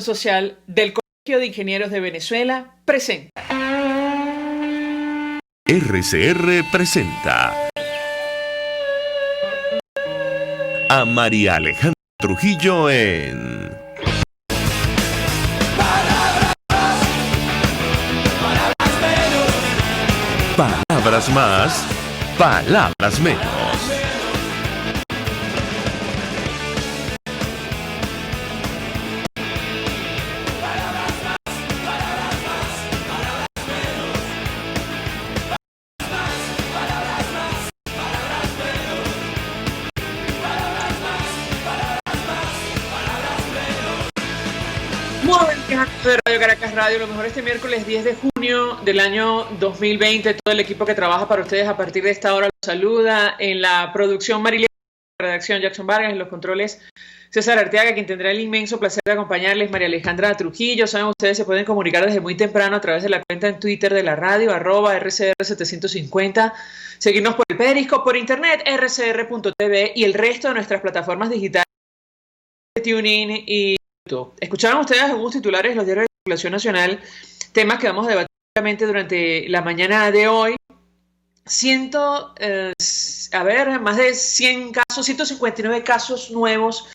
Social del Colegio de Ingenieros de Venezuela presenta. RCR presenta a María Alejandra Trujillo en Palabras más, palabras menos. De Radio Caracas Radio, lo mejor este miércoles 10 de junio del año 2020. Todo el equipo que trabaja para ustedes a partir de esta hora los saluda. En la producción Marilena, en la redacción Jackson Vargas, en los controles César Arteaga, quien tendrá el inmenso placer de acompañarles, María Alejandra Trujillo. Saben, ustedes se pueden comunicar desde muy temprano a través de la cuenta en Twitter de la radio, @RCR750, seguirnos por el Periscope, por internet, rcr.tv y el resto de nuestras plataformas digitales, TuneIn y escucharon ustedes algunos titulares de los diarios de circulación nacional, temas que vamos a debatir durante la mañana de hoy. Más de 100 casos, 159 casos nuevos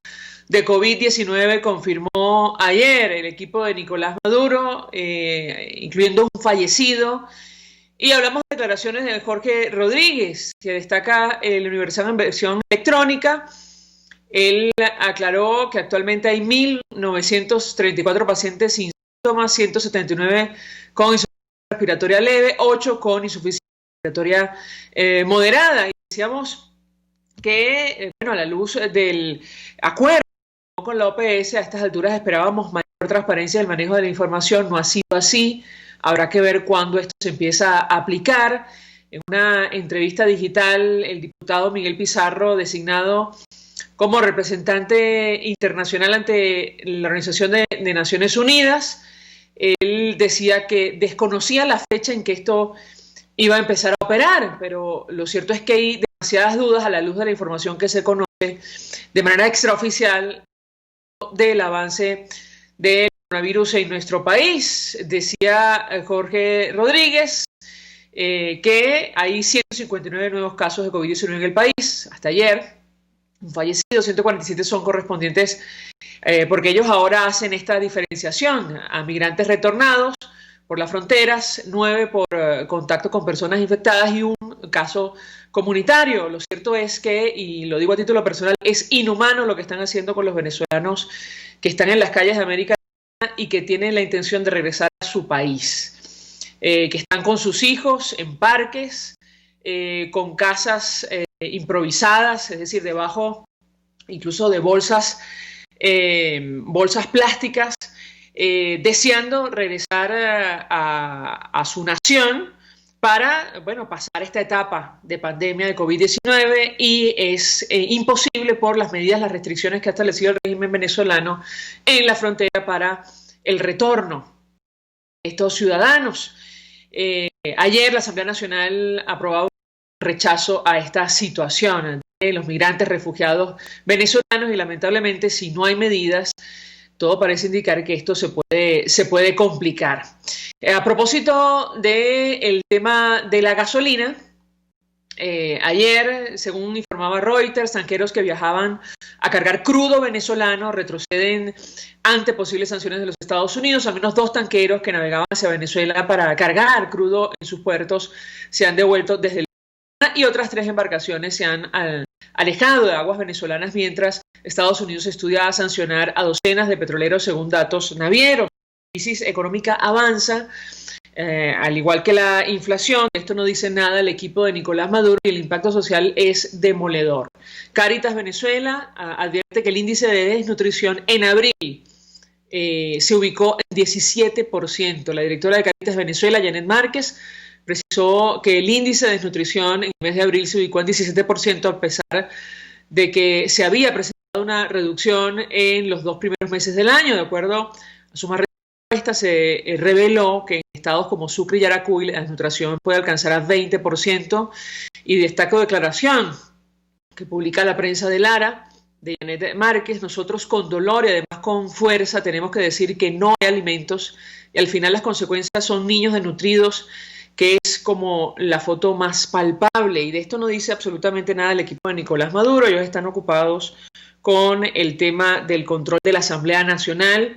de COVID-19 confirmó ayer el equipo de Nicolás Maduro, incluyendo un fallecido. Y hablamos de declaraciones de Jorge Rodríguez, que destaca el Universal en versión electrónica. Él aclaró que actualmente hay 1.934 pacientes sin síntomas, 179 con insuficiencia respiratoria leve, 8 con insuficiencia respiratoria moderada. Y decíamos que, a la luz del acuerdo con la OPS, a estas alturas esperábamos mayor transparencia del manejo de la información. No ha sido así. Habrá que ver cuándo esto se empieza a aplicar. En una entrevista digital, el diputado Miguel Pizarro, designado como representante internacional ante la Organización de Naciones Unidas, él decía que desconocía la fecha en que esto iba a empezar a operar, pero lo cierto es que hay demasiadas dudas a la luz de la información que se conoce de manera extraoficial del avance del coronavirus en nuestro país. Decía Jorge Rodríguez que hay 159 nuevos casos de COVID-19 en el país hasta ayer. Un fallecido, 147 son correspondientes, porque ellos ahora hacen esta diferenciación a migrantes retornados por las fronteras, 9 por contacto con personas infectadas y un caso comunitario. Lo cierto es que, y lo digo a título personal, es inhumano lo que están haciendo con los venezolanos que están en las calles de América Latina y que tienen la intención de regresar a su país, que están con sus hijos en parques, con casas improvisadas, es decir, debajo incluso de bolsas plásticas, deseando regresar a su nación para, pasar esta etapa de pandemia de COVID-19 y es imposible por las medidas, las restricciones que ha establecido el régimen venezolano en la frontera para el retorno de estos ciudadanos. Ayer la Asamblea Nacional aprobó rechazo a esta situación de los migrantes refugiados venezolanos y lamentablemente si no hay medidas todo parece indicar que esto se puede complicar. A propósito del tema de la gasolina, ayer, según informaba Reuters, tanqueros que viajaban a cargar crudo venezolano retroceden ante posibles sanciones de los Estados Unidos. Al menos 2 tanqueros que navegaban hacia Venezuela para cargar crudo en sus puertos se han devuelto desde el y otras 3 embarcaciones se han alejado de aguas venezolanas mientras Estados Unidos estudia sancionar a docenas de petroleros según datos navieros. La crisis económica avanza, al igual que la inflación. Esto no dice nada el equipo de Nicolás Maduro y el impacto social es demoledor. Cáritas Venezuela advierte que el índice de desnutrición en abril se ubicó en 17%. La directora de Cáritas Venezuela, Janet Márquez, precisó que el índice de desnutrición en el mes de abril se ubicó en 17%, a pesar de que se había presentado una reducción en los 2 primeros meses del año. De acuerdo a su más reciente encuesta, se reveló que en estados como Sucre y Yaracuy la desnutrición puede alcanzar a 20%. Y destaco declaración que publica la prensa de Lara de Janet Márquez. Nosotros con dolor y además con fuerza tenemos que decir que no hay alimentos y al final las consecuencias son niños desnutridos, que es como la foto más palpable, y de esto no dice absolutamente nada el equipo de Nicolás Maduro. Ellos están ocupados con el tema del control de la Asamblea Nacional,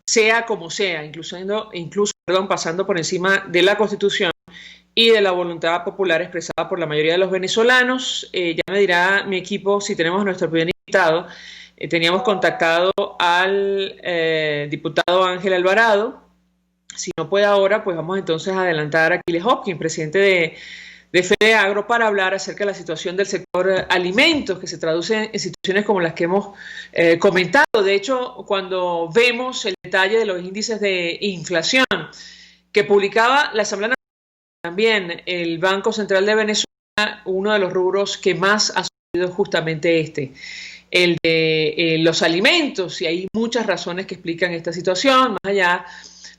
sea como sea, incluso pasando por encima de la Constitución y de la voluntad popular expresada por la mayoría de los venezolanos. Ya me dirá mi equipo si tenemos a nuestro primer invitado. Teníamos contactado al diputado Ángel Alvarado. Si no puede ahora, pues vamos entonces a adelantar a Aquiles Hopkins, presidente de FEDEAGRO, para hablar acerca de la situación del sector alimentos, que se traduce en situaciones como las que hemos comentado. De hecho, cuando vemos el detalle de los índices de inflación que publicaba la Asamblea Nacional, también el Banco Central de Venezuela, uno de los rubros que más ha subido justamente el de los alimentos, y hay muchas razones que explican esta situación, más allá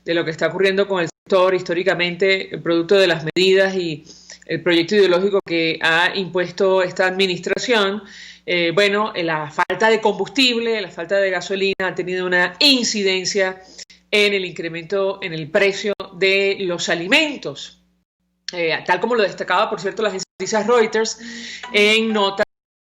de lo que está ocurriendo con el sector históricamente, el producto de las medidas y el proyecto ideológico que ha impuesto esta administración. La falta de combustible, la falta de gasolina ha tenido una incidencia en el incremento en el precio de los alimentos, tal como lo destacaba, por cierto, las noticias Reuters en nota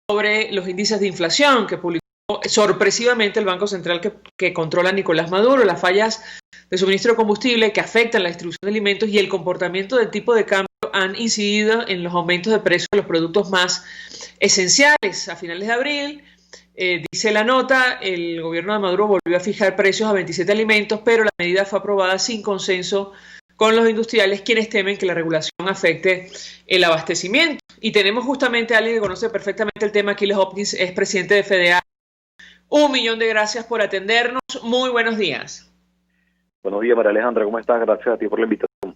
sobre los índices de inflación que publicó sorpresivamente el Banco Central que controla Nicolás Maduro. Las fallas de suministro de combustible que afectan la distribución de alimentos y el comportamiento del tipo de cambio han incidido en los aumentos de precios de los productos más esenciales. A finales de abril, dice la nota, el gobierno de Maduro volvió a fijar precios a 27 alimentos, pero la medida fue aprobada sin consenso con los industriales, quienes temen que la regulación afecte el abastecimiento. Y tenemos justamente a alguien que conoce perfectamente el tema. Aquiles Hopkins es presidente de FEDEAGRO. 1.000.000 de gracias por atendernos. Muy buenos días. Buenos días, María Alejandra. ¿Cómo estás? Gracias a ti por la invitación.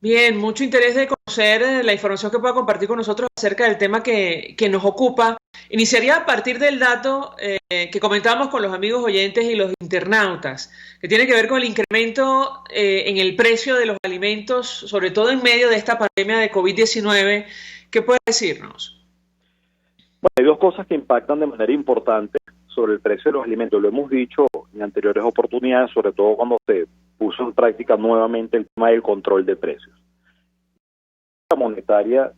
Bien, mucho interés de conocer la información que pueda compartir con nosotros acerca del tema que nos ocupa. Iniciaría a partir del dato que comentábamos con los amigos oyentes y los internautas, que tiene que ver con el incremento en el precio de los alimentos, sobre todo en medio de esta pandemia de COVID-19. ¿Qué puede decirnos? Bueno, hay dos cosas que impactan de manera importante sobre el precio de los alimentos. Lo hemos dicho en anteriores oportunidades, sobre todo cuando se puso en práctica nuevamente el tema del control de precios. La monetaria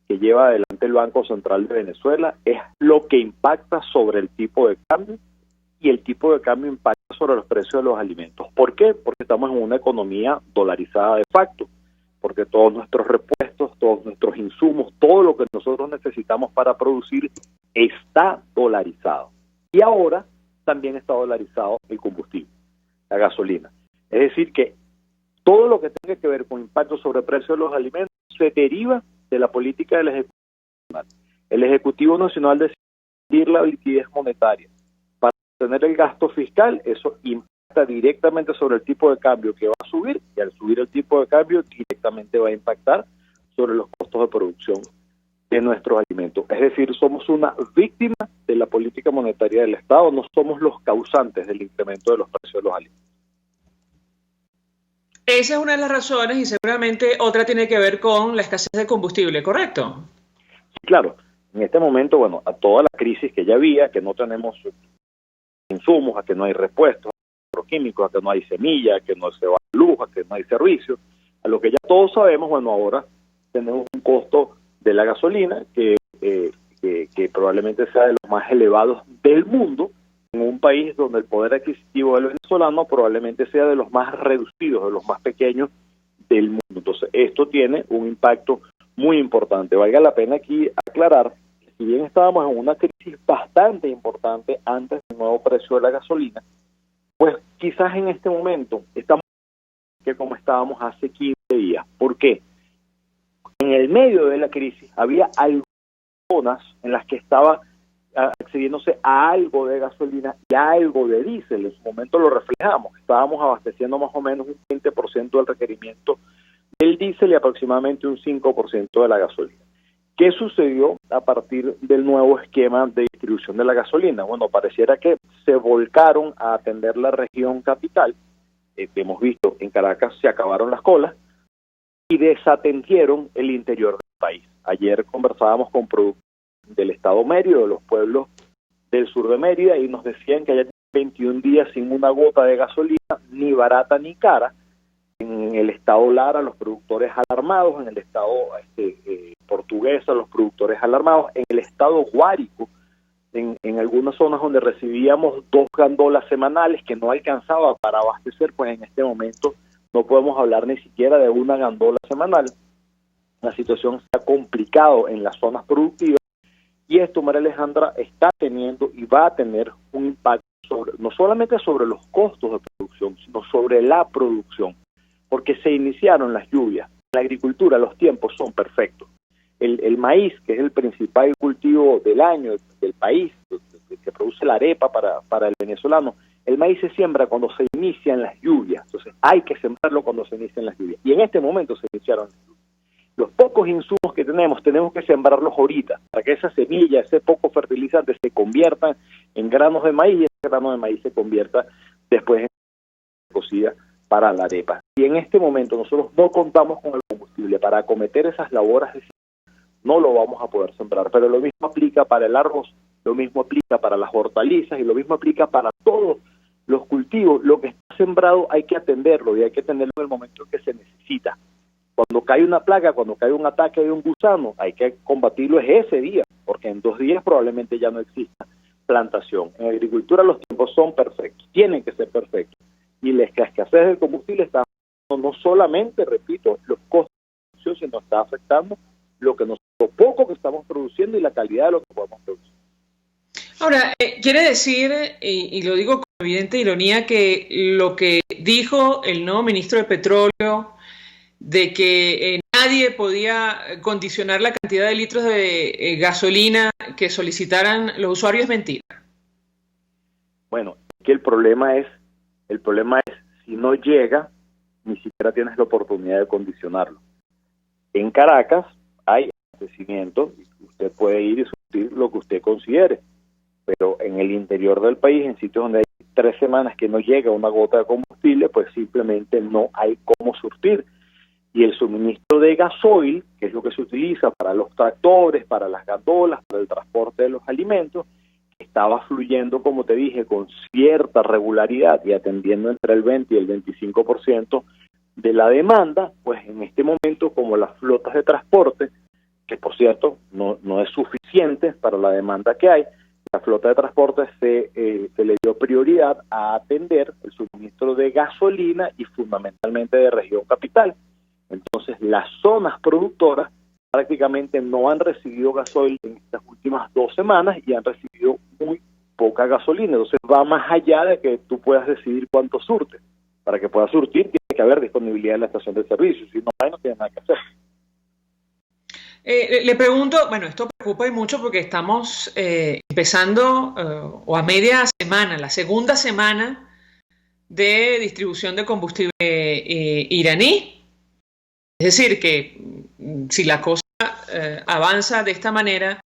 que lleva adelante el Banco Central de Venezuela es lo que impacta sobre el tipo de cambio, y el tipo de cambio impacta sobre los precios de los alimentos. ¿Por qué? Porque estamos en una economía dolarizada de facto, porque todos nuestros repuestos, todos nuestros insumos, todo lo que nosotros necesitamos para producir está dolarizado. Y ahora también está dolarizado el combustible, la gasolina. Es decir, que todo lo que tenga que ver con impacto sobre el precio de los alimentos se deriva de la política del Ejecutivo Nacional. El Ejecutivo Nacional decide la liquidez monetaria para tener el gasto fiscal. Eso impacta directamente sobre el tipo de cambio que va a subir, y al subir el tipo de cambio directamente va a impactar sobre los costos de producción de nuestros alimentos. Es decir, somos una víctima de la política monetaria del Estado, no somos los causantes del incremento de los precios de los alimentos. Esa es una de las razones, y seguramente otra tiene que ver con la escasez de combustible, ¿correcto? Sí, claro. En este momento, bueno, a toda la crisis que ya había, que no tenemos insumos, a que no hay repuestos agroquímicos, a que no hay semilla, a que no se va a luz, a que no hay servicios, a lo que ya todos sabemos, bueno, ahora tenemos un costo de la gasolina que probablemente sea de los más elevados del mundo, en un país donde el poder adquisitivo del venezolano probablemente sea de los más reducidos, de los más pequeños del mundo. Entonces, esto tiene un impacto muy importante. Valga la pena aquí aclarar que si bien estábamos en una crisis bastante importante antes del nuevo precio de la gasolina, pues quizás en este momento estamos que como estábamos hace 15 días. ¿Por qué? En el medio de la crisis había algunas zonas en las que estaba accediéndose a algo de gasolina y a algo de diésel. En su momento lo reflejamos. Estábamos abasteciendo más o menos un 20% del requerimiento del diésel y aproximadamente un 5% de la gasolina. ¿Qué sucedió a partir del nuevo esquema de distribución de la gasolina? Bueno, pareciera que se volcaron a atender la región capital. Hemos visto en Caracas se acabaron las colas y desatendieron el interior del país. Ayer conversábamos con productores del Estado Medio, de los pueblos del sur de Mérida y nos decían que allá 21 días sin una gota de gasolina, ni barata ni cara. En el estado Lara, los productores alarmados, en el estado Portuguesa, los productores alarmados, en el estado Guárico, en algunas zonas donde recibíamos 2 gandolas semanales que no alcanzaba para abastecer, pues en este momento no podemos hablar ni siquiera de una gandola semanal. La situación se ha complicado en las zonas productivas y esto, María Alejandra, está teniendo y va a tener un impacto no solamente sobre los costos de producción, sino sobre la producción, porque se iniciaron las lluvias. En la agricultura los tiempos son perfectos. El maíz, que es el principal cultivo del año del país, que produce la arepa para el venezolano, el maíz se siembra cuando se inician las lluvias. Entonces hay que sembrarlo cuando se inician las lluvias. Y en este momento se iniciaron las lluvias. Los pocos insumos que tenemos que sembrarlos ahorita, para que esa semilla, ese poco fertilizante se conviertan en granos de maíz y ese grano de maíz se convierta después en cocida para la arepa. Y en este momento nosotros no contamos con el combustible para acometer esas labores, no lo vamos a poder sembrar, pero lo mismo aplica para el arroz, lo mismo aplica para las hortalizas y lo mismo aplica para todos los cultivos. Lo que está sembrado hay que atenderlo y hay que atenderlo en el momento en que se necesita. Cuando cae una plaga, cuando cae un ataque de un gusano, hay que combatirlo ese día, porque en 2 días probablemente ya no exista plantación. En agricultura los tiempos son perfectos, tienen que ser perfectos. Y la escasez del combustible está no solamente, repito, los costos de producción, sino está afectando lo poco que estamos produciendo y la calidad de lo que podemos producir. Ahora, quiere decir, y lo digo con evidente ironía, que lo que dijo el nuevo ministro de Petróleo de que nadie podía condicionar la cantidad de litros de gasolina que solicitaran los usuarios es mentira. Bueno, que el problema es si no llega, ni siquiera tienes la oportunidad de condicionarlo. En Caracas hay abastecimiento, usted puede ir y surtir lo que usted considere, pero en el interior del país, en sitios donde hay 3 semanas que no llega una gota de combustible, pues simplemente no hay cómo surtir. Y el suministro de gasoil, que es lo que se utiliza para los tractores, para las gandolas, para el transporte de los alimentos, estaba fluyendo, como te dije, con cierta regularidad y atendiendo entre el 20 y el 25% de la demanda, pues en este momento, como las flotas de transporte, que por cierto no es suficiente para la demanda que hay, la flota de transporte se le dio prioridad a atender el suministro de gasolina y fundamentalmente de región capital. Entonces, las zonas productoras prácticamente no han recibido gasoil en estas últimas 2 semanas y han recibido muy poca gasolina. Entonces, va más allá de que tú puedas decidir cuánto surte. Para que puedas surtir, tiene que haber disponibilidad en la estación de servicio. Si no hay, no tienes nada que hacer. Le pregunto, bueno, esto preocupa y mucho porque estamos empezando o a media semana, la segunda semana de distribución de combustible iraní. Es decir, que si la cosa avanza de esta manera,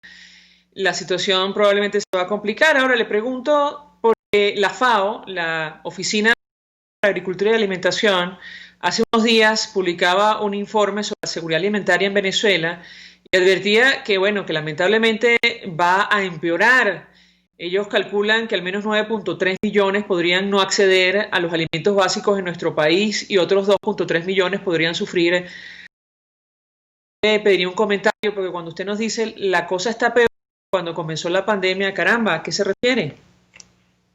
la situación probablemente se va a complicar. Ahora le pregunto, porque la FAO, la Oficina de Agricultura y Alimentación, hace unos días publicaba un informe sobre la seguridad alimentaria en Venezuela y advertía que, bueno, que lamentablemente va a empeorar. Ellos calculan que al menos 9.3 millones podrían no acceder a los alimentos básicos en nuestro país y otros 2.3 millones podrían sufrir. Pediría un comentario porque cuando usted nos dice la cosa está peor cuando comenzó la pandemia, caramba, ¿a qué se refiere?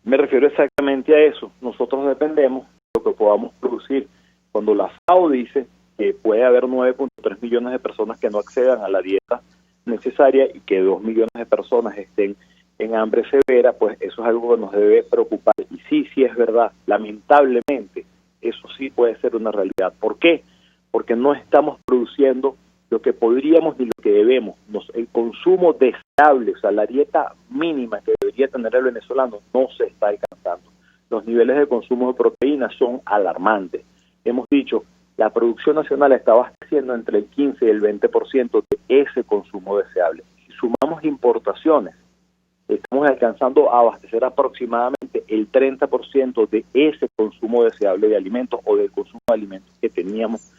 Me refiero exactamente a eso. Nosotros dependemos de lo que podamos producir. Cuando la FAO dice que puede haber 9.3 millones de personas que no accedan a la dieta necesaria y que 2 millones de personas estén en hambre severa, pues eso es algo que nos debe preocupar. Y sí es verdad, lamentablemente, eso sí puede ser una realidad. ¿Por qué? Porque no estamos produciendo lo que podríamos ni lo que debemos. El consumo deseable, o sea, la dieta mínima que debería tener el venezolano no se está alcanzando. Los niveles de consumo de proteínas son alarmantes. Hemos dicho, la producción nacional está abasteciendo entre el 15 y el 20% de ese consumo deseable. Si sumamos importaciones, estamos alcanzando a abastecer aproximadamente el 30% de ese consumo deseable de alimentos o del consumo de alimentos que teníamos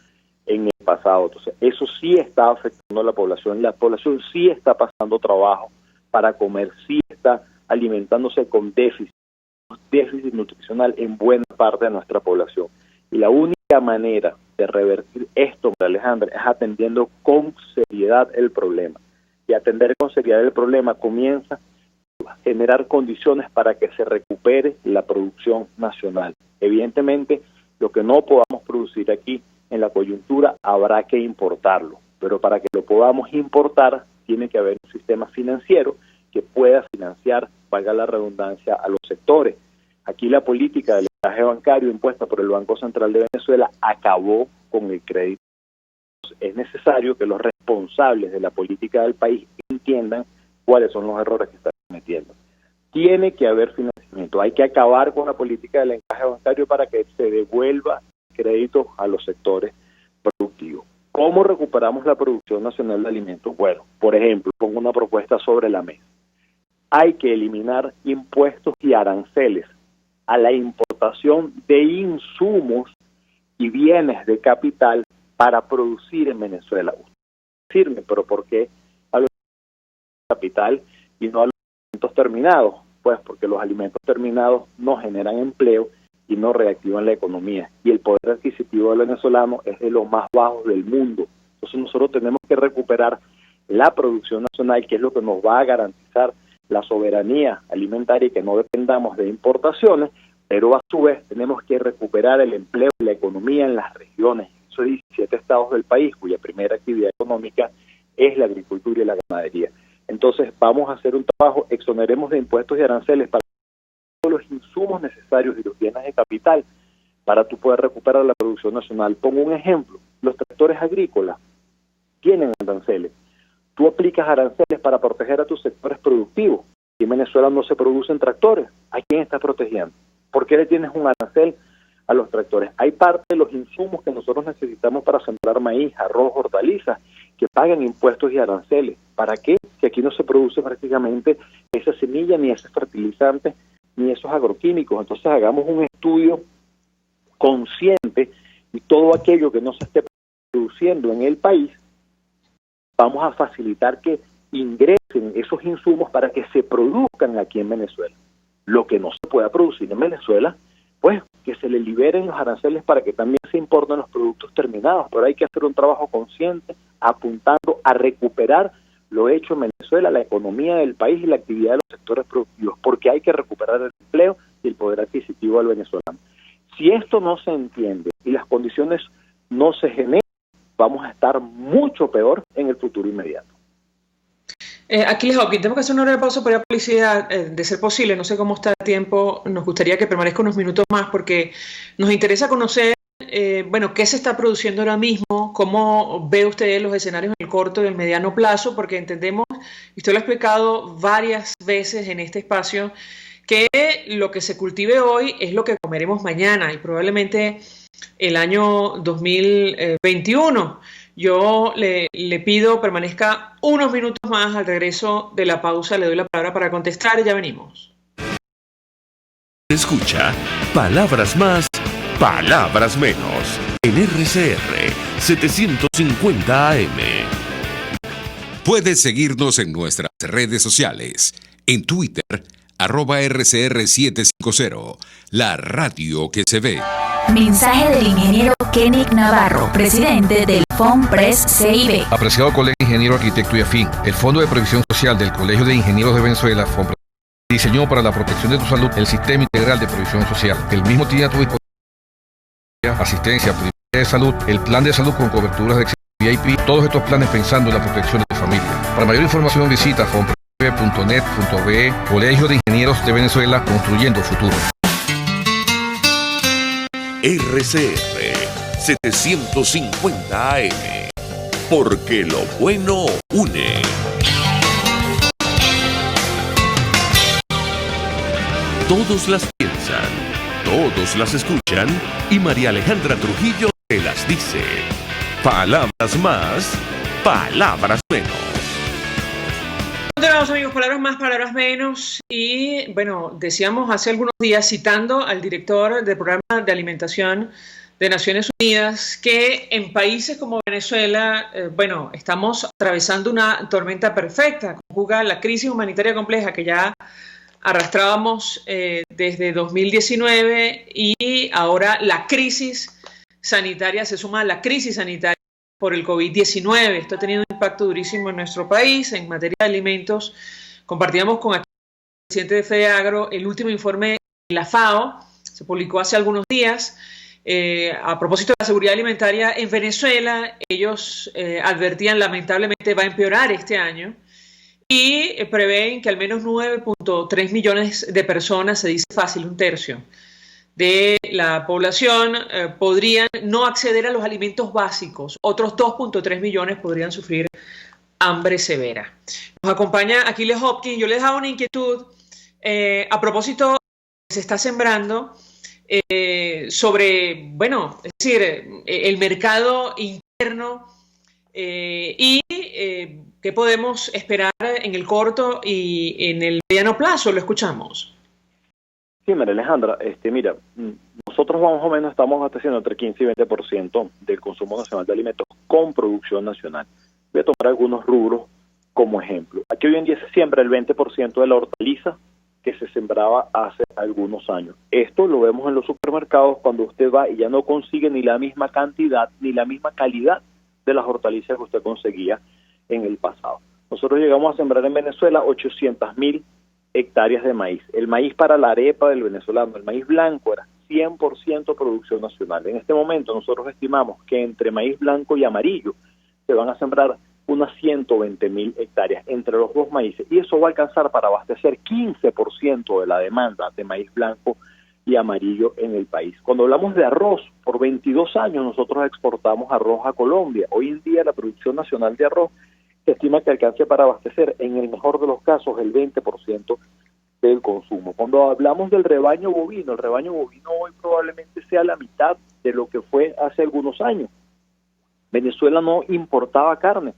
en el pasado. Entonces, eso sí está afectando a la población sí está pasando trabajo para comer, sí está alimentándose con déficit nutricional en buena parte de nuestra población. Y la única manera de revertir esto, Alejandra, es atendiendo con seriedad el problema. Y atender con seriedad el problema comienza a generar condiciones para que se recupere la producción nacional. Evidentemente, lo que no podamos producir aquí en la coyuntura habrá que importarlo, pero para que lo podamos importar tiene que haber un sistema financiero que pueda financiar, valga la redundancia, a los sectores. Aquí la política del encaje bancario impuesta por el Banco Central de Venezuela acabó con el crédito. Es necesario que los responsables de la política del país entiendan cuáles son los errores que están cometiendo. Tiene que haber financiamiento, hay que acabar con la política del encaje bancario para que se devuelva crédito a los sectores productivos. ¿Cómo recuperamos la producción nacional de alimentos? Bueno, por ejemplo, pongo una propuesta sobre la mesa. Hay que eliminar impuestos y aranceles a la importación de insumos y bienes de capital para producir en Venezuela. Firme, pero ¿por qué a los capital y no a los alimentos terminados? Pues porque los alimentos terminados no generan empleo y no reactivan la economía. Y el poder adquisitivo del venezolano es de los más bajos del mundo. Entonces nosotros tenemos que recuperar la producción nacional, que es lo que nos va a garantizar la soberanía alimentaria y que no dependamos de importaciones, pero a su vez tenemos que recuperar el empleo y la economía en las regiones. Esos 17 estados del país cuya primera actividad económica es la agricultura y la ganadería. Entonces vamos a hacer un trabajo, exoneremos de impuestos y aranceles para todos los insumos necesarios y los bienes de capital para tú poder recuperar la producción nacional. Pongo un ejemplo, los tractores agrícolas tienen aranceles. Tú aplicas aranceles para proteger a tus sectores productivos. Si en Venezuela no se producen tractores, ¿a quién estás protegiendo? ¿Por qué le tienes un arancel a los tractores? Hay parte de los insumos que nosotros necesitamos para sembrar maíz, arroz, hortalizas, que pagan impuestos y aranceles. ¿Para qué? Si aquí no se produce prácticamente esa semilla, ni ese fertilizante, ni esos agroquímicos. Entonces hagamos un estudio consciente y todo aquello que no se esté produciendo en el país, vamos a facilitar que ingresen esos insumos para que se produzcan aquí en Venezuela. Lo que no se pueda producir en Venezuela, pues que se le liberen los aranceles para que también se importen los productos terminados, pero hay que hacer un trabajo consciente apuntando a recuperar lo hecho en Venezuela, la economía del país y la actividad de los sectores productivos, porque hay que recuperar el empleo y el poder adquisitivo del venezolano. Si esto no se entiende y las condiciones no se generan, vamos a estar mucho peor en el futuro inmediato. Aquiles Hopkins, tenemos que hacer una breve pausa para la publicidad, de ser posible, no sé cómo está el tiempo, nos gustaría que permanezca unos minutos más porque nos interesa conocer, qué se está produciendo ahora mismo, cómo ve usted los escenarios en el corto y el mediano plazo, porque entendemos, y usted lo ha explicado varias veces en este espacio, que lo que se cultive hoy es lo que comeremos mañana y probablemente el año 2021. Yo le pido permanezca unos minutos más. Al regreso de la pausa le doy la palabra para contestar y ya venimos. Escucha Palabras Más, Palabras Menos en RCR 750 AM. Puedes seguirnos en nuestras redes sociales. En Twitter, @RCR750, la radio que se ve. Mensaje del ingeniero Kenick Navarro, presidente del FONPRES CIB. Apreciado colega ingeniero, arquitecto y afín, el Fondo de Previsión Social del Colegio de Ingenieros de Venezuela, FONPRES, diseñó para la protección de tu salud el Sistema Integral de Previsión Social. El mismo tiene a tu disposición asistencia primaria de salud, el plan de salud con coberturas de VIP, todos estos planes pensando en la protección de tu familia. Para mayor información visita fonpres.net.be, Colegio de Ingenieros de Venezuela, construyendo futuro. RCR 750 AM, porque lo bueno une. Todos las piensan, todos las escuchan y María Alejandra Trujillo te las dice. Palabras más, palabras menos. Continuamos, amigos, palabras más, palabras menos. Y bueno, decíamos hace algunos días, citando al director del programa de alimentación de Naciones Unidas, que en países como Venezuela, estamos atravesando una tormenta perfecta. Conjuga la crisis humanitaria compleja que ya arrastrábamos desde 2019 y ahora la crisis sanitaria se suma a la crisis sanitaria por el COVID-19. Esto ha tenido un impacto durísimo en nuestro país en materia de alimentos. Compartíamos con el presidente de FEDEAGRO el último informe de la FAO, se publicó hace algunos días, a propósito de la seguridad alimentaria en Venezuela. Ellos advertían lamentablemente va a empeorar este año y prevén que al menos 9.3 millones de personas, se dice fácil, un tercio de la población, podrían no acceder a los alimentos básicos. Otros 2.3 millones podrían sufrir hambre severa. Nos acompaña Aquiles Hopkins. Yo les daba una inquietud a propósito que se está sembrando sobre, bueno, es decir, el mercado interno y qué podemos esperar en el corto y en el mediano plazo. Lo escuchamos. Sí, María Alejandra, mira, nosotros más o menos estamos abasteciendo entre 15 y 20% del consumo nacional de alimentos con producción nacional. Voy a tomar algunos rubros como ejemplo. Aquí hoy en día se siembra el 20% de la hortaliza que se sembraba hace algunos años. Esto lo vemos en los supermercados cuando usted va y ya no consigue ni la misma cantidad ni la misma calidad de las hortalizas que usted conseguía en el pasado. Nosotros llegamos a sembrar en Venezuela 800.000 hectáreas de maíz. El maíz para la arepa del venezolano, el maíz blanco, era 100% producción nacional. En este momento nosotros estimamos que entre maíz blanco y amarillo se van a sembrar unas 120.000 hectáreas entre los dos maíces, y eso va a alcanzar para abastecer 15% de la demanda de maíz blanco y amarillo en el país. Cuando hablamos de arroz, por 22 años nosotros exportamos arroz a Colombia. Hoy en día la producción nacional de arroz se estima que alcance para abastecer, en el mejor de los casos, el 20% del consumo. Cuando hablamos del rebaño bovino, el rebaño bovino hoy probablemente sea la mitad de lo que fue hace algunos años. Venezuela no importaba carne.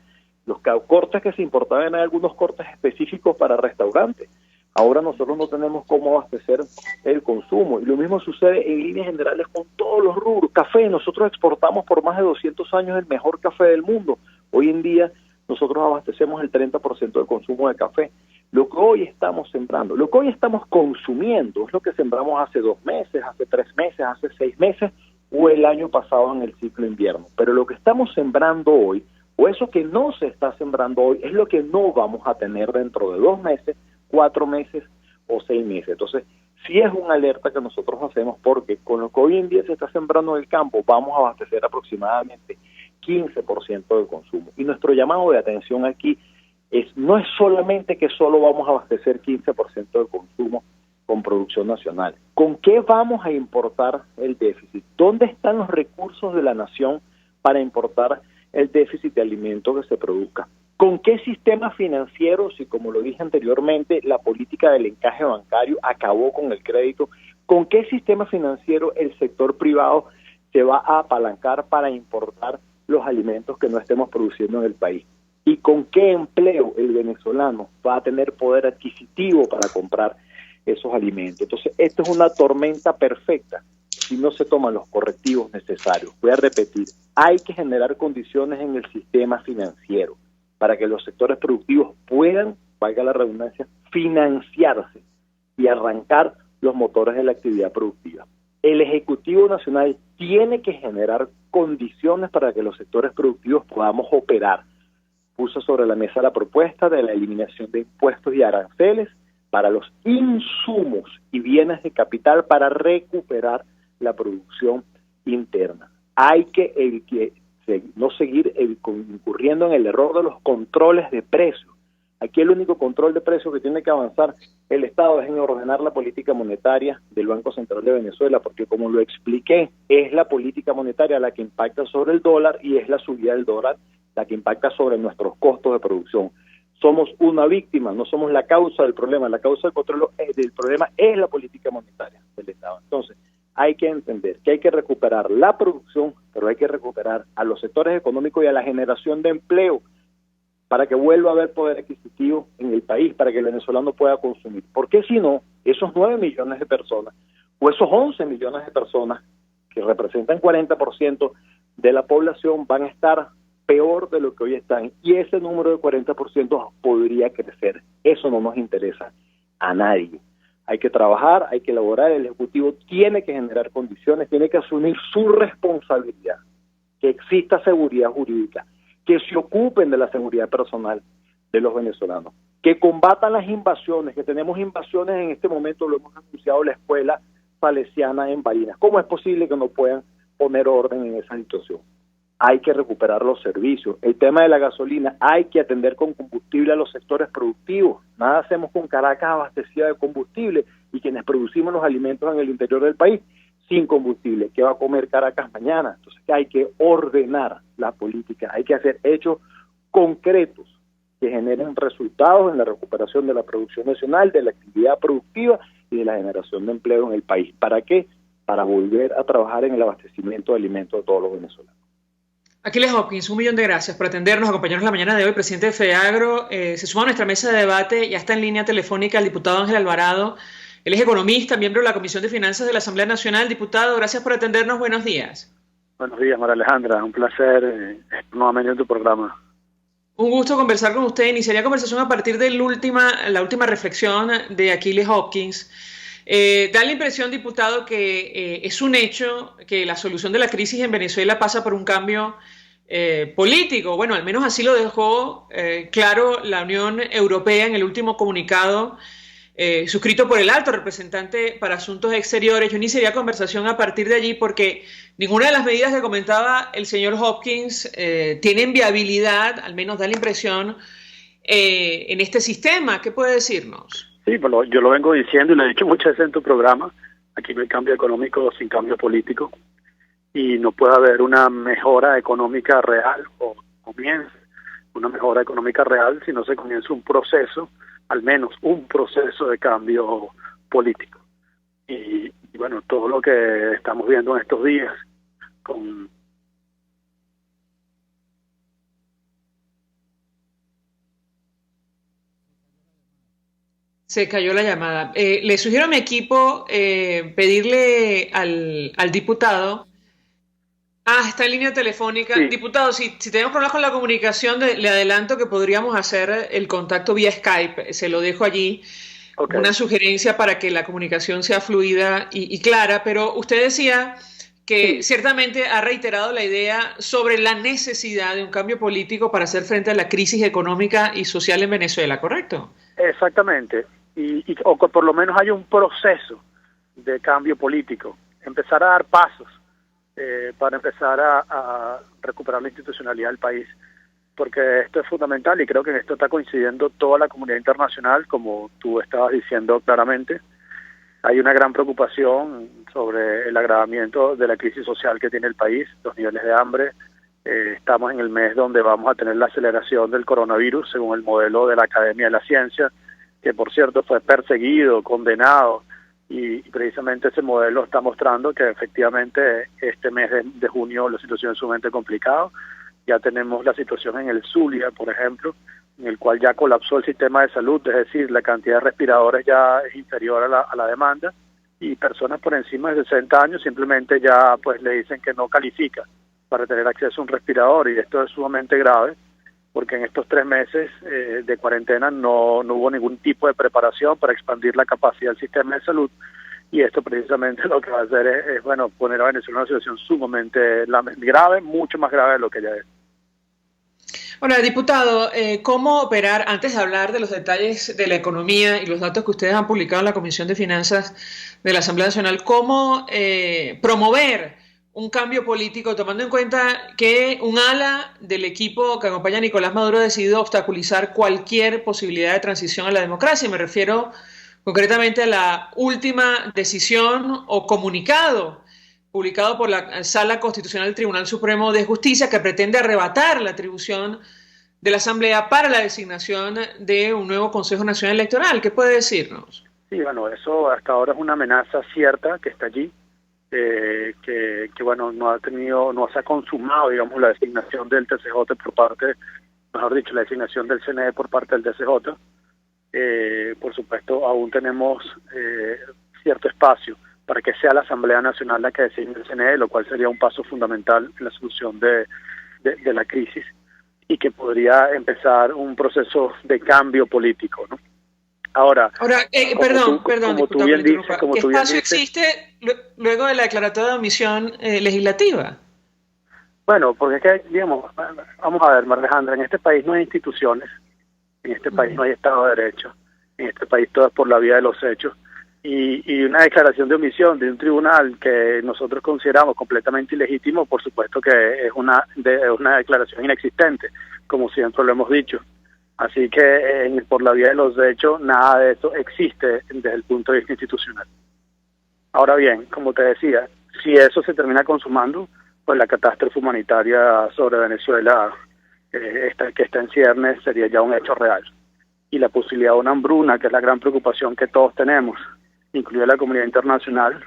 Los cortes que se importaban eran algunos cortes específicos para restaurantes. Ahora nosotros no tenemos cómo abastecer el consumo. Y lo mismo sucede en líneas generales con todos los rubros. Café, nosotros exportamos por más de 200 años el mejor café del mundo. Hoy en día nosotros abastecemos el 30% del consumo de café. Lo que hoy estamos sembrando, lo que hoy estamos consumiendo es lo que sembramos hace 2 meses, hace 3 meses, hace 6 meses o el año pasado en el ciclo invierno. Pero lo que estamos sembrando hoy, o eso que no se está sembrando hoy, es lo que no vamos a tener dentro de 2 meses, 4 meses o 6 meses. Entonces, sí es una alerta que nosotros hacemos, porque con lo que hoy en día se está sembrando en el campo, vamos a abastecer aproximadamente 15% del consumo. Y nuestro llamado de atención aquí no es solamente que solo vamos a abastecer 15% del consumo con producción nacional. ¿Con qué vamos a importar el déficit? ¿Dónde están los recursos de la nación para importar el déficit de alimentos que se produzca? ¿Con qué sistema financiero, si como lo dije anteriormente, la política del encaje bancario acabó con el crédito? ¿Con qué sistema financiero el sector privado se va a apalancar para importar los alimentos que no estemos produciendo en el país? ¿Y con qué empleo el venezolano va a tener poder adquisitivo para comprar esos alimentos? Entonces, esto es una tormenta perfecta si no se toman los correctivos necesarios. Voy a repetir, hay que generar condiciones en el sistema financiero para que los sectores productivos puedan, valga la redundancia, financiarse y arrancar los motores de la actividad productiva. El Ejecutivo Nacional tiene que generar condiciones para que los sectores productivos podamos operar. Puso sobre la mesa la propuesta de la eliminación de impuestos y aranceles para los insumos y bienes de capital para recuperar la producción interna. Hay que no seguir incurriendo en el error de los controles de precios. Aquí el único control de precios que tiene que avanzar el Estado es en ordenar la política monetaria del Banco Central de Venezuela, porque como lo expliqué, es la política monetaria la que impacta sobre el dólar y es la subida del dólar la que impacta sobre nuestros costos de producción. Somos una víctima, no somos la causa del problema. La causa del problema es la política monetaria del Estado. Entonces, hay que entender que hay que recuperar la producción, pero hay que recuperar a los sectores económicos y a la generación de empleo para que vuelva a haber poder adquisitivo en el país, para que el venezolano pueda consumir. Porque si no, esos 9 millones de personas o esos 11 millones de personas que representan 40% de la población van a estar peor de lo que hoy están, y ese número de 40% podría crecer. Eso no nos interesa a nadie. Hay que trabajar, hay que elaborar, el Ejecutivo tiene que generar condiciones, tiene que asumir su responsabilidad, que exista seguridad jurídica, que se ocupen de la seguridad personal de los venezolanos, que combatan las invasiones, que tenemos invasiones en este momento, lo hemos anunciado, la escuela salesiana en Barinas. ¿Cómo es posible que no puedan poner orden en esa situación? Hay que recuperar los servicios. El tema de la gasolina, hay que atender con combustible a los sectores productivos. Nada hacemos con Caracas abastecida de combustible y quienes producimos los alimentos en el interior del país sin combustible. ¿Qué va a comer Caracas mañana? Entonces hay que ordenar la política, hay que hacer hechos concretos que generen resultados en la recuperación de la producción nacional, de la actividad productiva y de la generación de empleo en el país. ¿Para qué? Para volver a trabajar en el abastecimiento de alimentos de todos los venezolanos. Aquiles Hopkins, 1.000.000 de gracias por atendernos, acompañarnos la mañana de hoy. Presidente de FEAGRO, se suma a nuestra mesa de debate, ya está en línea telefónica el diputado Ángel Alvarado. Él es economista, miembro de la Comisión de Finanzas de la Asamblea Nacional. Diputado, gracias por atendernos, buenos días. Buenos días, María Alejandra, un placer nuevamente en tu programa. Un gusto conversar con usted. Iniciaría la conversación a partir de la última reflexión de Aquiles Hopkins. Da la impresión, diputado, que es un hecho que la solución de la crisis en Venezuela pasa por un cambio político. Bueno, al menos así lo dejó claro la Unión Europea en el último comunicado suscrito por el alto representante para asuntos exteriores. Yo iniciaría conversación a partir de allí porque ninguna de las medidas que comentaba el señor Hopkins tienen viabilidad, al menos da la impresión, en este sistema. ¿Qué puede decirnos? Sí, pues yo lo vengo diciendo y lo he dicho muchas veces en tu programa. Aquí no hay cambio económico sin cambio político y no puede haber una mejora económica real o comience una mejora económica real si no se comienza un proceso, al menos un proceso de cambio político. Y bueno, todo lo que estamos viendo en estos días con Se cayó la llamada. Le sugiero a mi equipo pedirle al diputado. Está en línea telefónica. Sí. Diputado, si tenemos problemas con la comunicación, le adelanto que podríamos hacer el contacto vía Skype. Se lo dejo allí. Okay. Una sugerencia para que la comunicación sea fluida y clara. Pero usted decía que ciertamente ha reiterado la idea sobre la necesidad de un cambio político para hacer frente a la crisis económica y social en Venezuela, ¿correcto? Exactamente, o que por lo menos haya un proceso de cambio político, empezar a dar pasos para empezar a recuperar la institucionalidad del país, porque esto es fundamental y creo que en esto está coincidiendo toda la comunidad internacional, como tú estabas diciendo claramente. Hay una gran preocupación sobre el agravamiento de la crisis social que tiene el país, los niveles de hambre. Estamos en el mes donde vamos a tener la aceleración del coronavirus según el modelo de la Academia de la Ciencia, que por cierto fue perseguido, condenado, y precisamente ese modelo está mostrando que efectivamente este mes de junio la situación es sumamente complicada. Ya tenemos la situación en el Zulia, por ejemplo, en el cual ya colapsó el sistema de salud, es decir, la cantidad de respiradores ya es inferior a la demanda, y personas por encima de 60 años simplemente ya pues le dicen que no califica para tener acceso a un respirador, y esto es sumamente grave porque en estos 3 meses de cuarentena no hubo ningún tipo de preparación para expandir la capacidad del sistema de salud, y esto precisamente lo que va a hacer es bueno, poner a Venezuela en una situación sumamente grave, mucho más grave de lo que ya es. Bueno, diputado, ¿cómo operar, antes de hablar de los detalles de la economía y los datos que ustedes han publicado en la Comisión de Finanzas de la Asamblea Nacional, cómo promover un cambio político, tomando en cuenta que un ala del equipo que acompaña a Nicolás Maduro ha decidido obstaculizar cualquier posibilidad de transición a la democracia? Me refiero concretamente a la última decisión o comunicado publicado por la Sala Constitucional del Tribunal Supremo de Justicia, que pretende arrebatar la atribución de la Asamblea para la designación de un nuevo Consejo Nacional Electoral. ¿Qué puede decirnos? Sí, bueno, eso hasta ahora es una amenaza cierta que está allí, que bueno, no se ha consumado, digamos, la designación del TCJ por parte, mejor dicho, la designación del CNE por parte del TCJ. Por supuesto, aún tenemos cierto espacio para que sea la Asamblea Nacional la que designe el CNE, lo cual sería un paso fundamental en la solución de la crisis y que podría empezar un proceso de cambio político, ¿no? Ahora, perdón, como tú bien dices, ¿qué espacio existe luego de la declaratoria de omisión legislativa? Bueno, porque es que, digamos, vamos a ver, María Alejandra, en este país no hay instituciones, en este país no hay Estado de Derecho, en este país todo es por la vía de los hechos, y una declaración de omisión de un tribunal que nosotros consideramos completamente ilegítimo, por supuesto que es una declaración inexistente, como siempre lo hemos dicho. Así que por la vía de los hechos nada de eso existe desde el punto de vista institucional. Ahora bien, como te decía, si eso se termina consumando, pues la catástrofe humanitaria sobre Venezuela que está en ciernes sería ya un hecho real. Y la posibilidad de una hambruna, que es la gran preocupación que todos tenemos, incluida la comunidad internacional,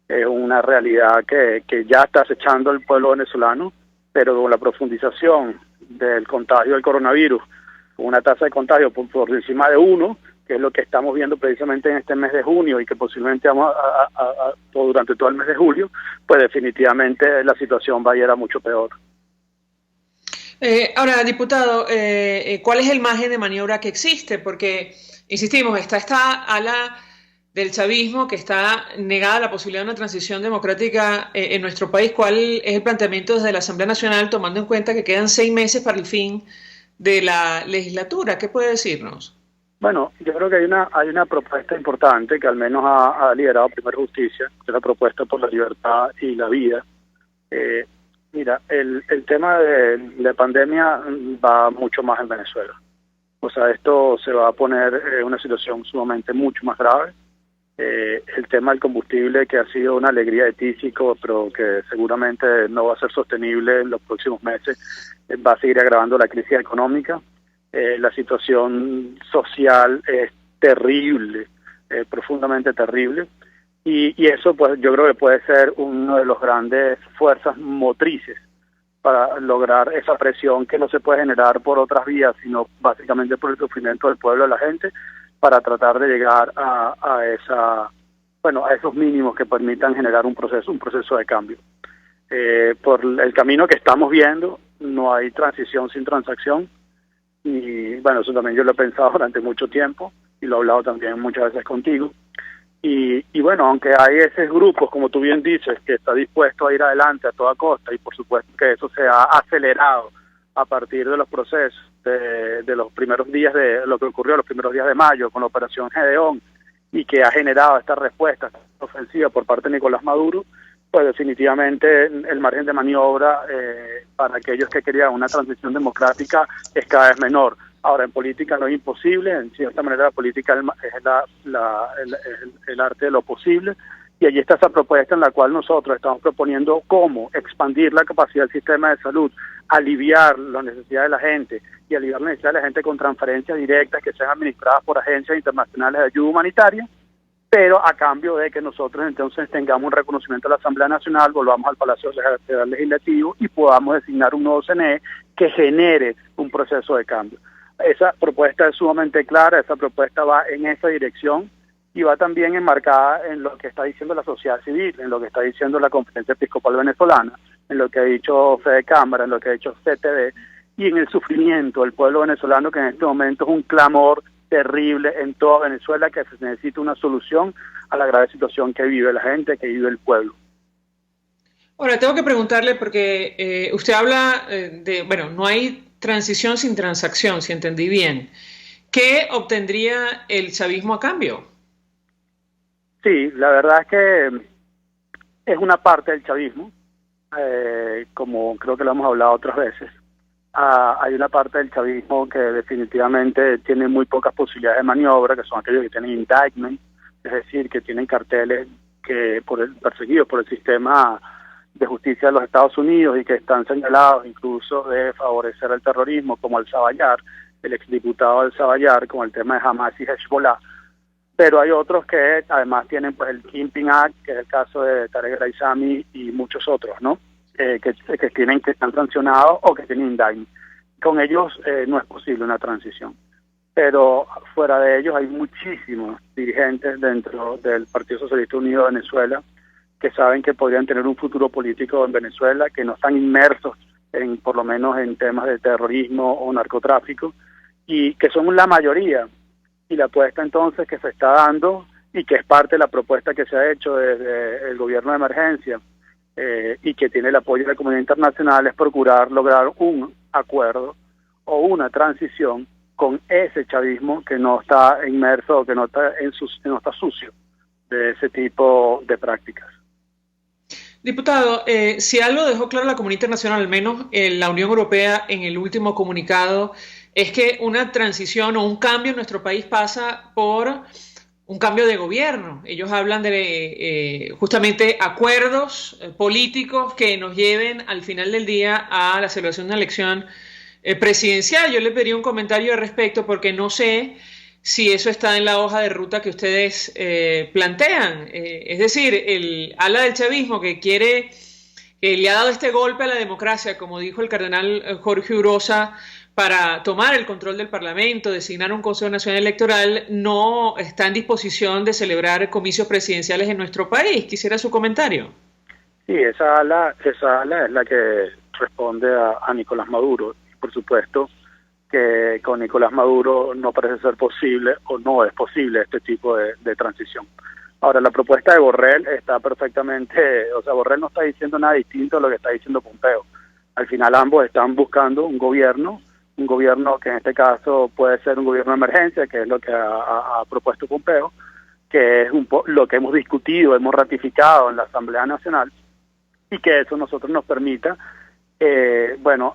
es una realidad que ya está acechando el pueblo venezolano, pero con la profundización del contagio del coronavirus, con una tasa de contagio por encima de 1, que es lo que estamos viendo precisamente en este mes de junio y que posiblemente vamos durante todo el mes de julio, pues definitivamente la situación va a ir a mucho peor. Ahora, diputado, ¿cuál es el margen de maniobra que existe? Porque, insistimos, está esta ala del chavismo que está negada la posibilidad de una transición democrática en nuestro país. ¿Cuál es el planteamiento desde la Asamblea Nacional, tomando en cuenta que quedan 6 meses para el fin de la legislatura? ¿Qué puede decirnos? Bueno, yo creo que hay una propuesta importante que al menos ha liderado Primero Justicia, que es la propuesta por la libertad y la vida. Mira, el tema de pandemia va mucho más en Venezuela. O sea, esto se va a poner en una situación sumamente mucho más grave. El tema del combustible, que ha sido una alegría de tísico, pero que seguramente no va a ser sostenible en los próximos meses, va a seguir agravando la crisis económica. La situación social es terrible, profundamente terrible, y eso pues yo creo que puede ser uno de los grandes fuerzas motrices para lograr esa presión que no se puede generar por otras vías, sino básicamente por el sufrimiento del pueblo, de la gente, para tratar de llegar a esos mínimos que permitan generar un proceso de cambio. Por el camino que estamos viendo, no hay transición sin transacción. Y bueno, eso también yo lo he pensado durante mucho tiempo y lo he hablado también muchas veces contigo. Y bueno, aunque hay esos grupos, como tú bien dices, que está dispuesto a ir adelante a toda costa, y por supuesto que eso se ha acelerado a partir de los procesos de los primeros días de lo que ocurrió los primeros días de mayo con la operación Gedeón, y que ha generado esta respuesta ofensiva por parte de Nicolás Maduro, pues definitivamente el margen de maniobra para aquellos que querían una transición democrática es cada vez menor. Ahora, en política no es imposible, en cierta manera la política es el arte de lo posible, y allí está esa propuesta en la cual nosotros estamos proponiendo cómo expandir la capacidad del sistema de salud, aliviar las necesidades de la gente y aliviar las necesidades de la gente con transferencias directas que sean administradas por agencias internacionales de ayuda humanitaria, pero a cambio de que nosotros entonces tengamos un reconocimiento de la Asamblea Nacional, volvamos al Palacio Federal Legislativo y podamos designar un nuevo CNE que genere un proceso de cambio. Esa propuesta es sumamente clara, esa propuesta va en esa dirección y va también enmarcada en lo que está diciendo la sociedad civil, en lo que está diciendo la Conferencia Episcopal Venezolana, en lo que ha dicho Fede Cámara, en lo que ha dicho CTV, y en el sufrimiento del pueblo venezolano, que en este momento es un clamor terrible en toda Venezuela, que se necesita una solución a la grave situación que vive la gente, que vive el pueblo. Ahora, tengo que preguntarle, porque usted habla no hay transición sin transacción, si entendí bien. ¿Qué obtendría el chavismo a cambio? Sí, la verdad es que es una parte del chavismo, como creo que lo hemos hablado otras veces. Hay una parte del chavismo que definitivamente tiene muy pocas posibilidades de maniobra, que son aquellos que tienen indictment, es decir, que tienen carteles perseguidos por el sistema de justicia de los Estados Unidos y que están señalados incluso de favorecer el terrorismo, como el Sabayar, el exdiputado del Sabayar, con el tema de Hamas y Hezbollah. Pero hay otros que además tienen pues el Kingpin Act, que es el caso de Tarek El-Aissami y muchos otros, ¿no? Que están sancionados o que tienen indictment. Con ellos no es posible una transición. Pero fuera de ellos hay muchísimos dirigentes dentro del Partido Socialista Unido de Venezuela que saben que podrían tener un futuro político en Venezuela, que no están inmersos por lo menos en temas de terrorismo o narcotráfico, y que son la mayoría Y la apuesta entonces que se está dando y que es parte de la propuesta que se ha hecho desde el gobierno de emergencia y que tiene el apoyo de la comunidad internacional es procurar lograr un acuerdo o una transición con ese chavismo que no está inmerso o que no está, no está sucio de ese tipo de prácticas. Diputado, si algo dejó claro la comunidad internacional, al menos la Unión Europea en el último comunicado, es que una transición o un cambio en nuestro país pasa por un cambio de gobierno. Ellos hablan de justamente acuerdos políticos que nos lleven al final del día a la celebración de una elección presidencial. Yo le pediría un comentario al respecto porque no sé si eso está en la hoja de ruta que ustedes plantean. Es decir, el ala del chavismo que quiere, que le ha dado este golpe a la democracia, como dijo el cardenal Jorge Urosa, para tomar el control del Parlamento, designar un Consejo Nacional Electoral, no está en disposición de celebrar comicios presidenciales en nuestro país. Quisiera su comentario. Sí, esa ala es la que responde a Nicolás Maduro. Por supuesto que con Nicolás Maduro no parece ser posible o no es posible este tipo de transición. Ahora, la propuesta de Borrell está perfectamente, o sea, Borrell no está diciendo nada distinto a lo que está diciendo Pompeo. Al final ambos están buscando un gobierno que en este caso puede ser un gobierno de emergencia, que es lo que ha propuesto Pompeo, que es lo que hemos discutido, hemos ratificado en la Asamblea Nacional, y que eso nosotros nos permita,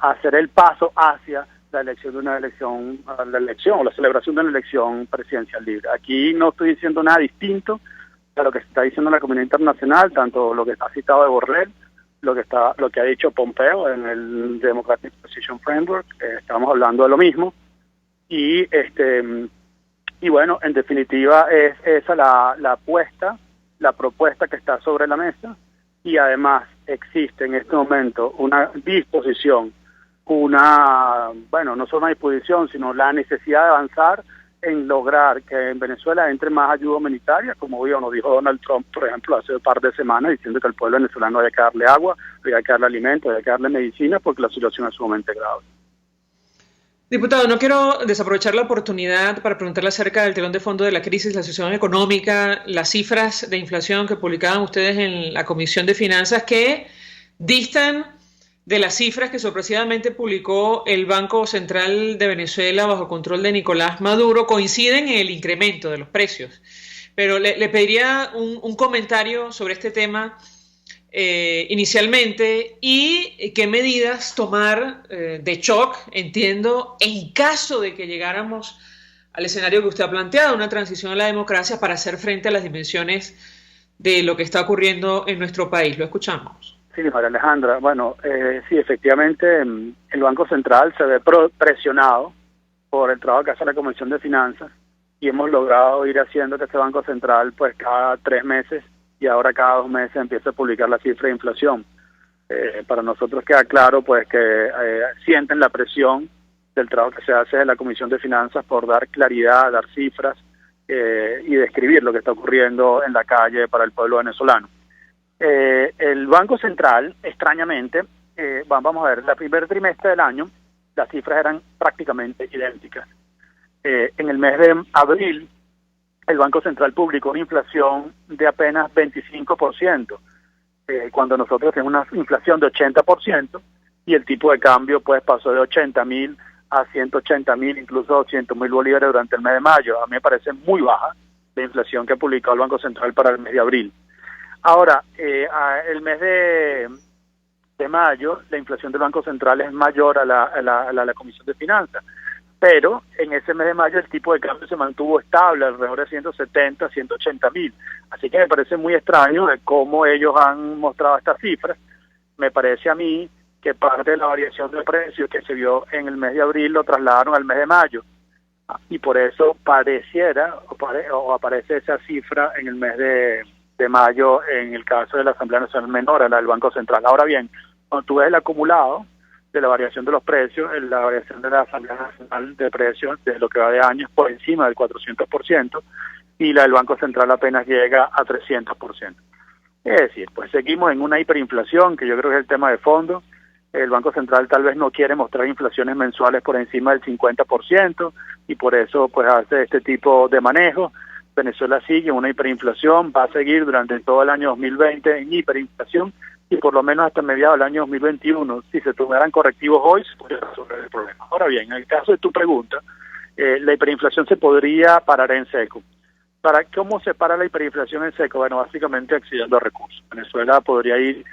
hacer el paso hacia la elección de una elección, o la celebración de una elección presidencial libre. Aquí no estoy diciendo nada distinto a lo que está diciendo la comunidad internacional, tanto lo que está citado de Borrell, lo que ha dicho Pompeo en el Democratic Transition Framework. Estamos hablando de lo mismo y bueno, en definitiva es esa la apuesta, la propuesta que está sobre la mesa, y además existe en este momento una disposición, no solo una disposición, sino la necesidad de avanzar en lograr que en Venezuela entre más ayuda humanitaria, como nos dijo Donald Trump, por ejemplo, hace un par de semanas, diciendo que al pueblo venezolano hay que darle agua, hay que darle alimentos, hay que darle medicina, porque la situación es sumamente grave. Diputado, no quiero desaprovechar la oportunidad para preguntarle acerca del telón de fondo de la crisis, la situación económica, las cifras de inflación que publicaban ustedes en la Comisión de Finanzas, que distan de las cifras que sorpresivamente publicó el Banco Central de Venezuela bajo control de Nicolás Maduro, coinciden en el incremento de los precios. Pero le pediría un comentario sobre este tema inicialmente y qué medidas tomar de shock, entiendo, en caso de que llegáramos al escenario que usted ha planteado, una transición a la democracia para hacer frente a las dimensiones de lo que está ocurriendo en nuestro país. Lo escuchamos. Sí, María Alejandra. Sí, efectivamente, el Banco Central se ve presionado por el trabajo que hace la Comisión de Finanzas y hemos logrado ir haciendo que este Banco Central, pues cada 3 meses y ahora cada 2 meses empiece a publicar la cifra de inflación. Para nosotros queda claro, pues, que sienten la presión del trabajo que se hace en la Comisión de Finanzas por dar claridad, dar cifras y describir lo que está ocurriendo en la calle para el pueblo venezolano. El Banco Central, extrañamente, vamos a ver, el primer trimestre del año, las cifras eran prácticamente idénticas. En el mes de abril, el Banco Central publicó una inflación de apenas 25%, cuando nosotros tenemos una inflación de 80%, y el tipo de cambio pues pasó de 80.000 a 180.000, incluso 200.000 bolívares durante el mes de mayo. A mí me parece muy baja la inflación que ha publicado el Banco Central para el mes de abril. Ahora, el mes de mayo, la inflación del Banco Central es mayor a la Comisión de Finanzas, pero en ese mes de mayo el tipo de cambio se mantuvo estable, alrededor de 170, 180.000. Así que me parece muy extraño de cómo ellos han mostrado estas cifras. Me parece a mí que parte de la variación de precios que se vio en el mes de abril lo trasladaron al mes de mayo, y por eso pareciera o aparece esa cifra en el mes de mayo en el caso de la Asamblea Nacional menor a la del Banco Central. Ahora bien, cuando tú ves el acumulado de la variación de los precios, la variación de la Asamblea Nacional de precios de lo que va de año es por encima del 400%, y la del Banco Central apenas llega a 300%. Es decir, pues seguimos en una hiperinflación, que yo creo que es el tema de fondo, el Banco Central tal vez no quiere mostrar inflaciones mensuales por encima del 50% y por eso pues hace este tipo de manejo. Venezuela sigue en una hiperinflación, va a seguir durante todo el año 2020 en hiperinflación y por lo menos hasta mediados del año 2021. Si se tomaran correctivos hoy, se podría resolver el problema. Ahora bien, en el caso de tu pregunta, la hiperinflación se podría parar en seco. ¿Cómo se para la hiperinflación en seco? Bueno, básicamente accediendo a recursos. Venezuela podría ir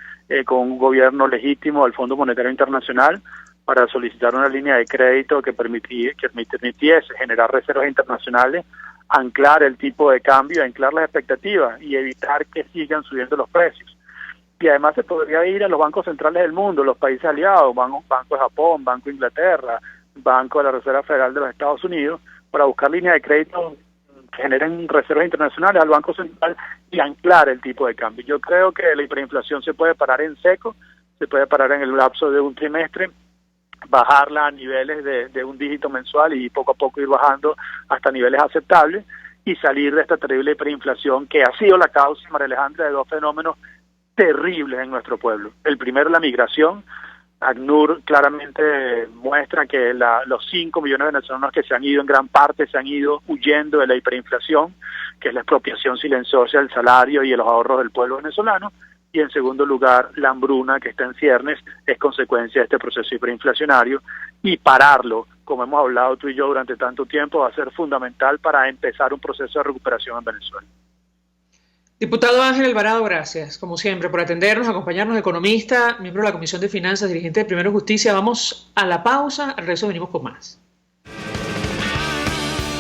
con un gobierno legítimo al Fondo Monetario Internacional para solicitar una línea de crédito que permitiese generar reservas internacionales, anclar el tipo de cambio, anclar las expectativas y evitar que sigan subiendo los precios. Y además se podría ir a los bancos centrales del mundo, los países aliados, Banco de Japón, Banco de Inglaterra, Banco de la Reserva Federal de los Estados Unidos, para buscar líneas de crédito que generen reservas internacionales al Banco Central y anclar el tipo de cambio. Yo creo que la hiperinflación se puede parar en seco, se puede parar en el lapso de un trimestre, bajarla a niveles de un dígito mensual y poco a poco ir bajando hasta niveles aceptables y salir de esta terrible hiperinflación que ha sido la causa, María Alejandra, de dos fenómenos terribles en nuestro pueblo. El primero, la migración. ACNUR claramente muestra que los 5 millones de venezolanos que se han ido en gran parte se han ido huyendo de la hiperinflación, que es la expropiación silenciosa del salario y de los ahorros del pueblo venezolano. Y en segundo lugar, la hambruna que está en ciernes es consecuencia de este proceso hiperinflacionario y pararlo, como hemos hablado tú y yo durante tanto tiempo, va a ser fundamental para empezar un proceso de recuperación en Venezuela. Diputado Ángel Alvarado, gracias, como siempre, por atendernos, acompañarnos, economista, miembro de la Comisión de Finanzas, dirigente de Primero Justicia. Vamos a la pausa, al regreso venimos con más.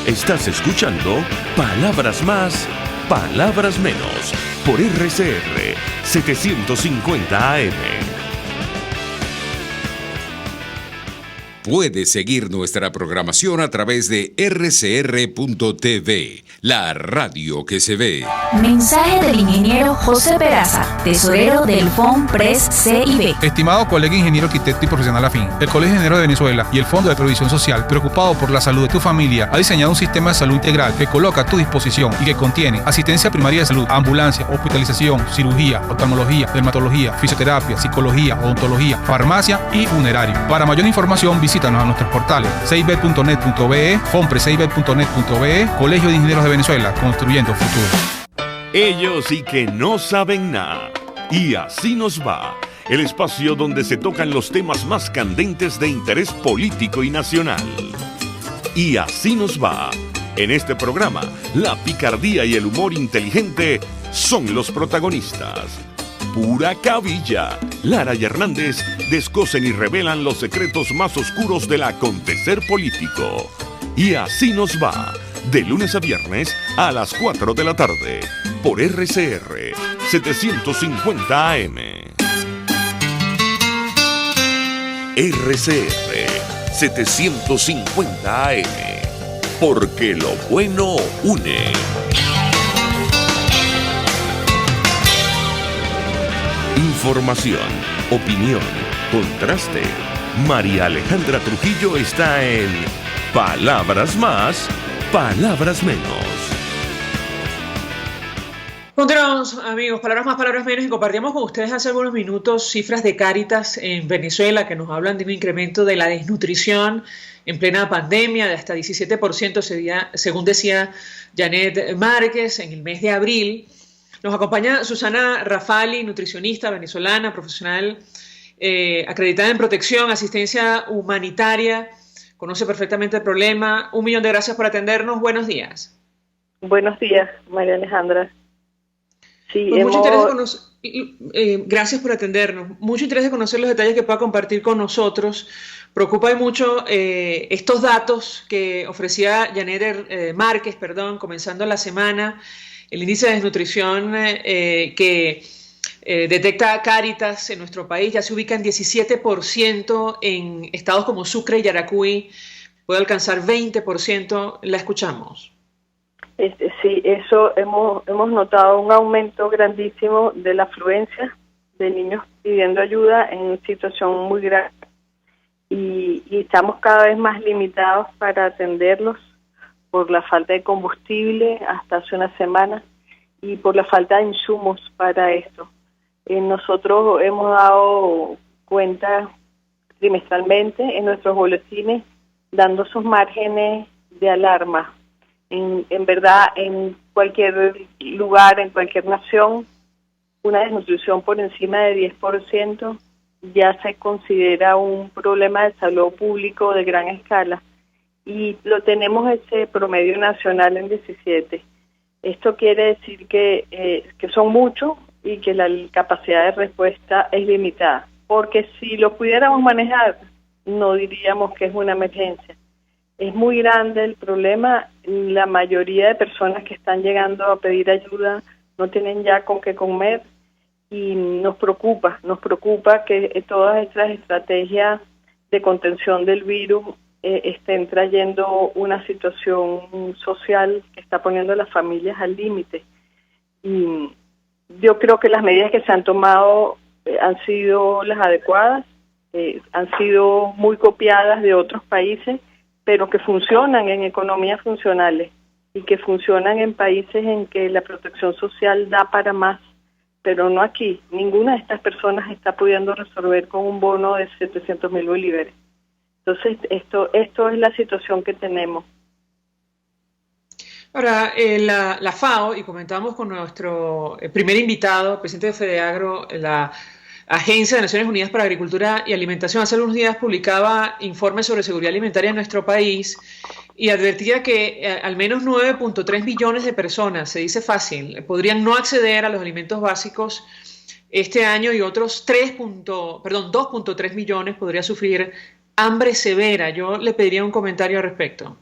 Estás escuchando Palabras Más, Palabras Menos, por RCR 750 AM. Puedes seguir nuestra programación a través de rcr.tv, la radio que se ve. Mensaje del ingeniero José Peraza, tesorero del FOMPRES CIB. Estimado colega ingeniero, arquitecto y profesional afín, el Colegio de Ingenieros de Venezuela y el Fondo de Previsión Social, preocupado por la salud de tu familia, ha diseñado un sistema de salud integral que coloca a tu disposición y que contiene asistencia primaria de salud, ambulancia, hospitalización, cirugía, oftalmología, dermatología, fisioterapia, psicología, odontología, farmacia y funerario. Para mayor información, visítanos a nuestros portales cib.net.be, fomprecib.net.be, Colegio de Ingenieros de Venezuela, construyendo futuro. Ellos sí que no saben nada. Y así nos va. El espacio donde se tocan los temas más candentes de interés político y nacional. Y así nos va. En este programa, la picardía y el humor inteligente son los protagonistas. Pura cabilla. Lara y Hernández descosen y revelan los secretos más oscuros del acontecer político. Y así nos va, de lunes a viernes a las 4 de la tarde, por RCR 750 AM. RCR 750 AM, porque lo bueno une. Información, opinión, contraste. María Alejandra Trujillo está en Palabras Más, Palabras Menos. Continuamos, amigos, Palabras Más, Palabras Menos, y compartíamos con ustedes hace algunos minutos cifras de Cáritas en Venezuela que nos hablan de un incremento de la desnutrición en plena pandemia de hasta 17%, según decía Janet Márquez en el mes de abril. Nos acompaña Susana Rafali, nutricionista venezolana, profesional acreditada en protección, asistencia humanitaria, conoce perfectamente el problema. 1 millón de gracias por atendernos. Buenos días. Buenos días, María Alejandra. Sí, Pues mucho interés gracias por atendernos. Mucho interés de conocer los detalles que pueda compartir con nosotros. Preocupa mucho estos datos que ofrecía Janet Márquez, comenzando la semana. El índice de desnutrición que detecta Cáritas en nuestro país ya se ubica en 17%, en estados como Sucre y Yaracuy puede alcanzar 20%. La escuchamos. Sí, eso hemos notado un aumento grandísimo de la afluencia de niños pidiendo ayuda en situación muy grave y estamos cada vez más limitados para atenderlos por la falta de combustible hasta hace una semana y por la falta de insumos para esto. Nosotros hemos dado cuenta trimestralmente en nuestros boletines, dando esos márgenes de alarma. En verdad, en cualquier lugar, en cualquier nación, una desnutrición por encima de 10% ya se considera un problema de salud público de gran escala. Y lo tenemos ese promedio nacional en 17. Esto quiere decir que son muchos y que la capacidad de respuesta es limitada. Porque si lo pudiéramos manejar, no diríamos que es una emergencia. Es muy grande el problema. La mayoría de personas que están llegando a pedir ayuda no tienen ya con qué comer y nos preocupa que todas estas estrategias de contención del virus estén trayendo una situación social que está poniendo a las familias al límite. Y yo creo que las medidas que se han tomado han sido las adecuadas, han sido muy copiadas de otros países, pero que funcionan en economías funcionales y que funcionan en países en que la protección social da para más, pero no aquí. Ninguna de estas personas está pudiendo resolver con un bono de 700.000 bolívares. Entonces, esto es la situación que tenemos. Ahora, la FAO, y comentamos con nuestro primer invitado, presidente de FEDEAGRO, la Agencia de Naciones Unidas para Agricultura y Alimentación, hace unos días publicaba informes sobre seguridad alimentaria en nuestro país y advertía que al menos 9.3 millones de personas, se dice fácil, podrían no acceder a los alimentos básicos este año y otros 2.3 millones podría sufrir hambre severa. Yo le pediría un comentario al respecto.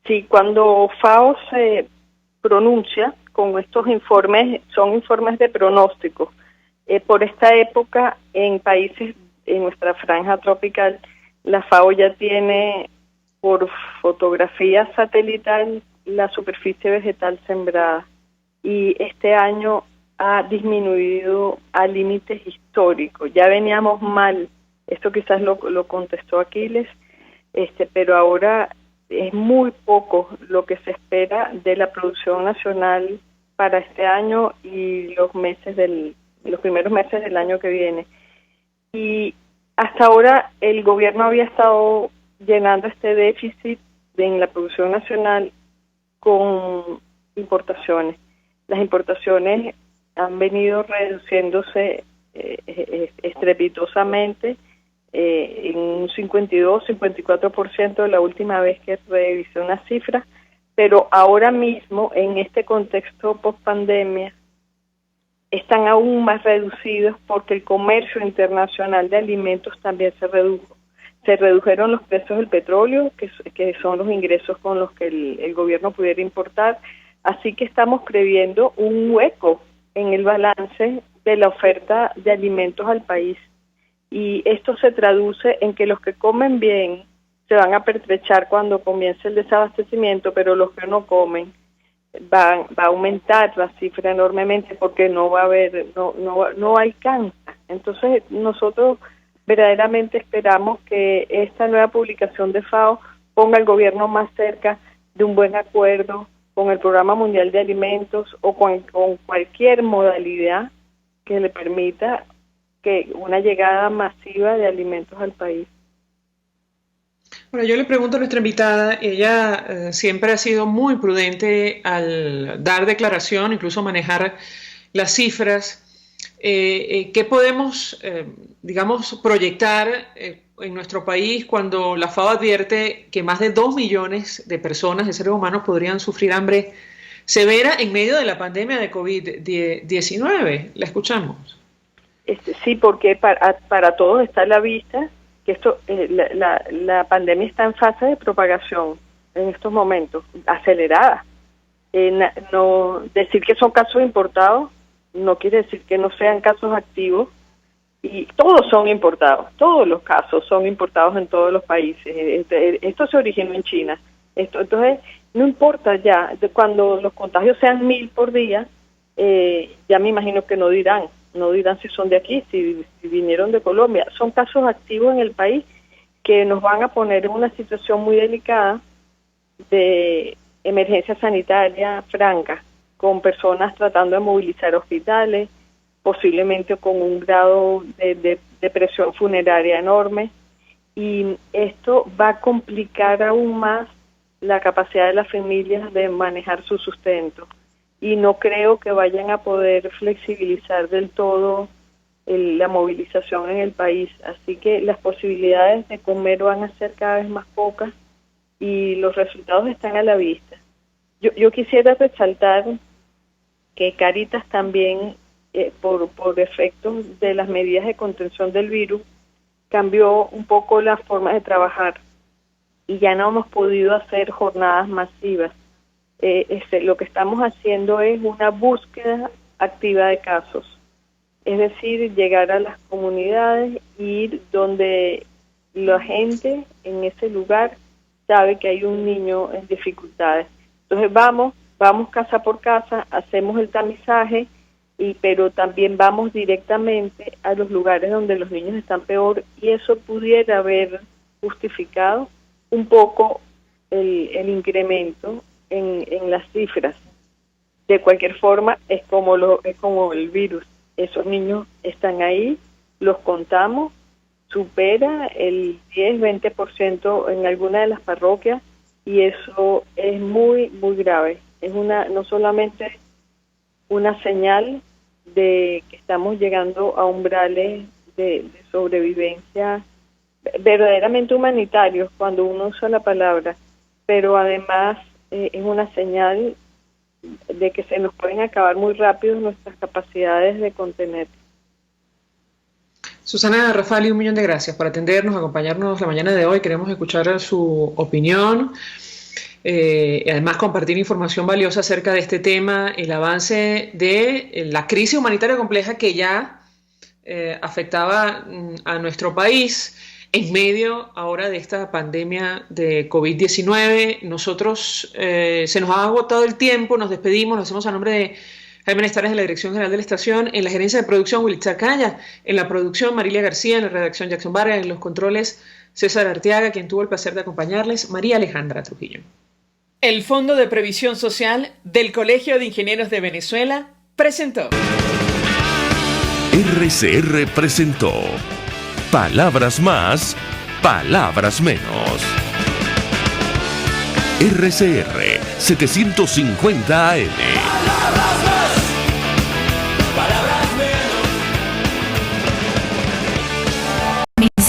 Sí, cuando FAO se pronuncia con estos informes, son informes de pronóstico. Por esta época, en países en nuestra franja tropical, la FAO ya tiene por fotografía satelital la superficie vegetal sembrada y este año ha disminuido a límites históricos. Ya veníamos mal, esto quizás lo contestó Aquiles, pero ahora es muy poco lo que se espera de la producción nacional para este año y los primeros meses del año que viene. Y hasta ahora el gobierno había estado llenando este déficit en la producción nacional con importaciones. Las importaciones han venido reduciéndose estrepitosamente en un 52-54% la última vez que revisé una cifra, pero ahora mismo en este contexto post-pandemia están aún más reducidos porque el comercio internacional de alimentos también se redujo. Se redujeron los precios del petróleo, que son los ingresos con los que el gobierno pudiera importar, así que estamos previendo un hueco en el balance de la oferta de alimentos al país. Y esto se traduce en que los que comen bien se van a pertrechar cuando comience el desabastecimiento, pero los que no comen va a aumentar la cifra enormemente porque no alcanza. Entonces nosotros verdaderamente esperamos que esta nueva publicación de FAO ponga al gobierno más cerca de un buen acuerdo con el Programa Mundial de Alimentos o con cualquier modalidad que le permita que una llegada masiva de alimentos al país. Bueno, yo le pregunto a nuestra invitada, ella siempre ha sido muy prudente al dar declaración, incluso manejar las cifras. ¿Qué podemos, proyectar en nuestro país cuando la FAO advierte que más de 2 millones de personas, de seres humanos, podrían sufrir hambre severa en medio de la pandemia de COVID-19? La escuchamos. Sí, porque para todos está a la vista que esto la pandemia está en fase de propagación en estos momentos, acelerada. No decir que son casos importados no quiere decir que no sean casos activos, y todos son importados, todos los casos son importados en todos los países. Esto se originó en China. Entonces, no importa ya, cuando los contagios sean 1.000 por día, ya me imagino que no dirán si son de aquí, si vinieron de Colombia. Son casos activos en el país que nos van a poner en una situación muy delicada de emergencia sanitaria franca, con personas tratando de movilizar hospitales, posiblemente con un grado de presión funeraria enorme, y esto va a complicar aún más la capacidad de las familias de manejar su sustento, y no creo que vayan a poder flexibilizar del todo la movilización en el país, así que las posibilidades de comer van a ser cada vez más pocas y los resultados están a la vista. Yo quisiera resaltar que Cáritas también, por efectos de las medidas de contención del virus, cambió un poco la forma de trabajar y ya no hemos podido hacer jornadas masivas. Lo que estamos haciendo es una búsqueda activa de casos, es decir, llegar a las comunidades, ir donde la gente en ese lugar sabe que hay un niño en dificultades. Entonces vamos casa por casa, hacemos el tamizaje, pero también vamos directamente a los lugares donde los niños están peor, y eso pudiera haber justificado un poco el incremento en las cifras. De cualquier forma, es como el virus. Esos niños están ahí, los contamos, supera el 10-20% en alguna de las parroquias, y eso es muy, muy grave. Es no solamente una señal de que estamos llegando a umbrales de sobrevivencia verdaderamente humanitarios, cuando uno usa la palabra, pero además es una señal de que se nos pueden acabar muy rápido nuestras capacidades de contener. Susana Rafali, 1.000.000 de gracias por atendernos, acompañarnos la mañana de hoy. Queremos escuchar su opinión, además compartir información valiosa acerca de este tema, el avance de la crisis humanitaria compleja que ya afectaba a nuestro país en medio ahora de esta pandemia de COVID-19. Nosotros se nos ha agotado el tiempo, nos despedimos, lo hacemos a nombre de Jaime Nestares, de la Dirección General de la Estación, en la gerencia de producción Wilitza Calla, en la producción Marilia García, en la redacción Jackson Vargas, en los controles César Arteaga, quien tuvo el placer de acompañarles, María Alejandra Trujillo. El Fondo de Previsión Social del Colegio de Ingenieros de Venezuela presentó. RCR presentó Palabras Más, Palabras Menos. RCR 750 AM.